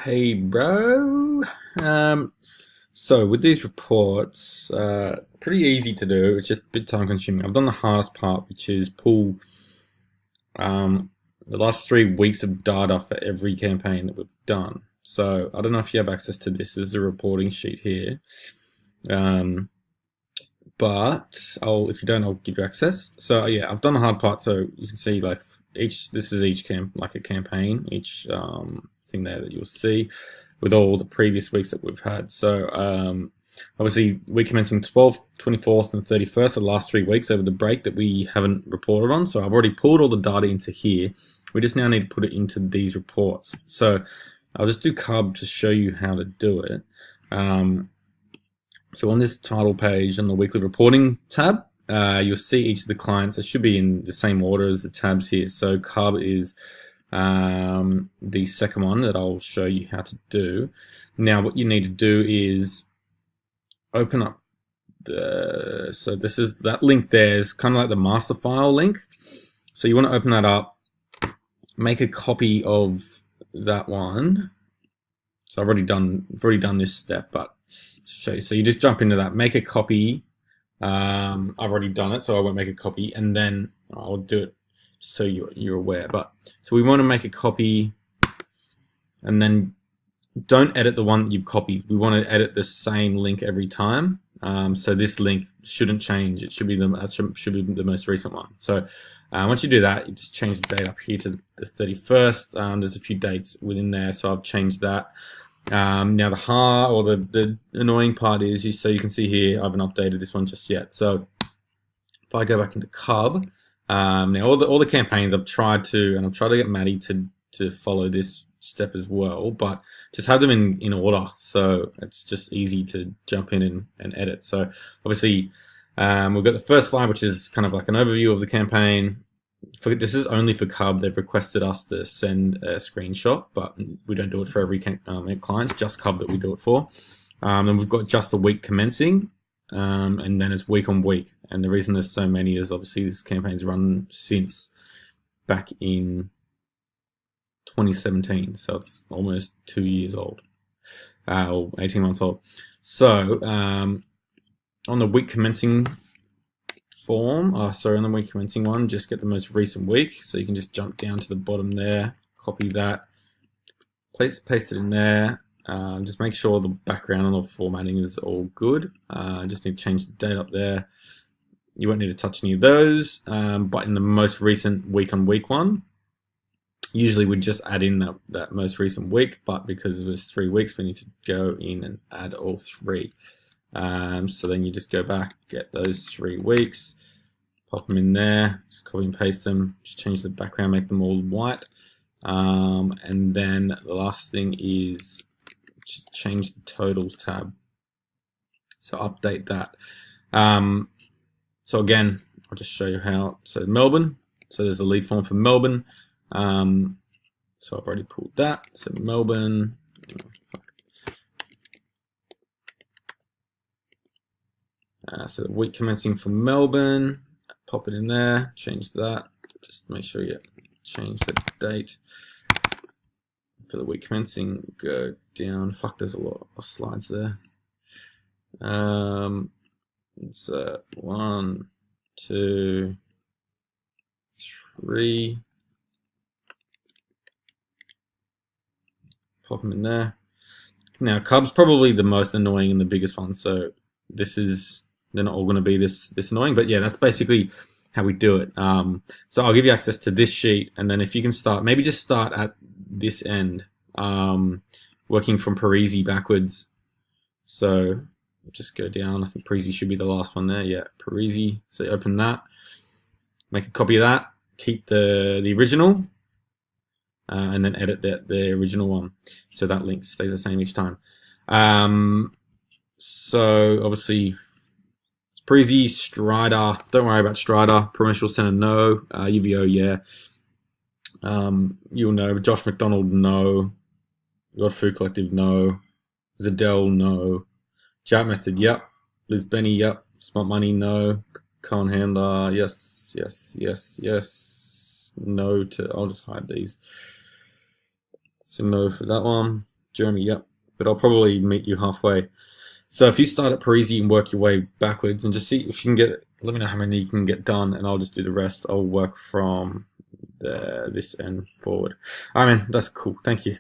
Hey, bro. So with these reports, pretty easy to do. It's just a bit time consuming. I've done the hardest part, which is pull um, the last 3 weeks of data for every campaign that we've done. So I don't know if you have access to this. This is a reporting sheet here. Um, but if you don't, I'll give you access. So yeah, I've done the hard part. So you can see like this is each like a campaign, each thing there that you'll see with all the previous weeks that we've had. So obviously week commencing 12th, 24th, and 31st, the last 3 weeks over the break that we haven't reported on. So I've already pulled all the data into here. We just now need to put it into these reports. So I'll just do Cub to show you how to do it. So on this title page on the weekly reporting tab, you'll see each of the clients. It should be in the same order as the tabs here. So Cub is the second one that I'll show you how to do. Now what you need to do is open up so this is that link there is kind of like the master file link. So you want to open that up, make a copy of that one. So I've already done this step, but show you. So you just jump into that, make a copy. I've already done it, so I won't make a copy, and then I'll do it just so you're aware. But so we want to make a copy, and then don't edit the one that you've copied. We want to edit the same link every time. So this link shouldn't change. It should be the most recent one. So once you do that, you just change the date up here to the 31st. There's a few dates within there, so I've changed that. Now the annoying part is, so you can see here, I haven't updated this one just yet. So if I go back into Cub, now all the campaigns I've tried to get Maddie to follow this step as well, but just have them in order, so it's just easy to jump in and edit. So obviously we've got the first slide, which is kind of like an overview of the campaign. This is only for Cub. They've requested us to send a screenshot, but we don't do it for every client. It's just Cub that we do it for. And we've got just the week commencing, and then it's week on week. And the reason there's so many is obviously this campaign's run since back in 2017, so it's almost 2 years old, or 18 months old. So on the week commencing form, on the week commencing one, just get the most recent week. So you can just jump down to the bottom there, copy that, paste it in there. Just make sure the background and the formatting is all good. Just need to change the date up there. You won't need to touch any of those, but in the most recent week on week one, usually we just add in that most recent week, but because it was 3 weeks, we need to go in and add all three. So then you just go back, get those 3 weeks, pop them in there, just copy and paste them, just change the background, make them all white. And then the last thing is change the totals tab. So update that. So again, I'll just show you how. So Melbourne, so there's a lead form for Melbourne. So I've already pulled that. So Melbourne, so the week commencing for Melbourne, pop it in there, change that, just make sure you change the date. For the week commencing, go down, there's a lot of slides there. It's 1, 2, 3, pop them in there. Now Cub's probably the most annoying and the biggest one, so they're not all going to be this annoying, but yeah, that's basically how we do it. So I'll give you access to this sheet, and then if you can maybe just start at this end, working from Parisi backwards. So just go down. I think Parisi should be the last one there. Yeah, Parisi. So open that, make a copy of that, keep the original, and then edit the original one, so that link stays the same each time. So obviously Parisi, Strider, don't worry about Strider. Promotional Center, no. UVO, yeah. You'll know. Josh McDonald, no. God Food Collective, no. Zadell, no. Chat Method, yep. Liz Benny, yep. Smart Money, no. Cohen Handler, yes, yes, yes, yes. No to, I'll just hide these. So no for that one. Jeremy, yep. But I'll probably meet you halfway. So if you start at Parisi and work your way backwards and just see if you can get, let me know how many you can get done and I'll just do the rest. I'll work from this end forward. All right, man, that's cool. Thank you.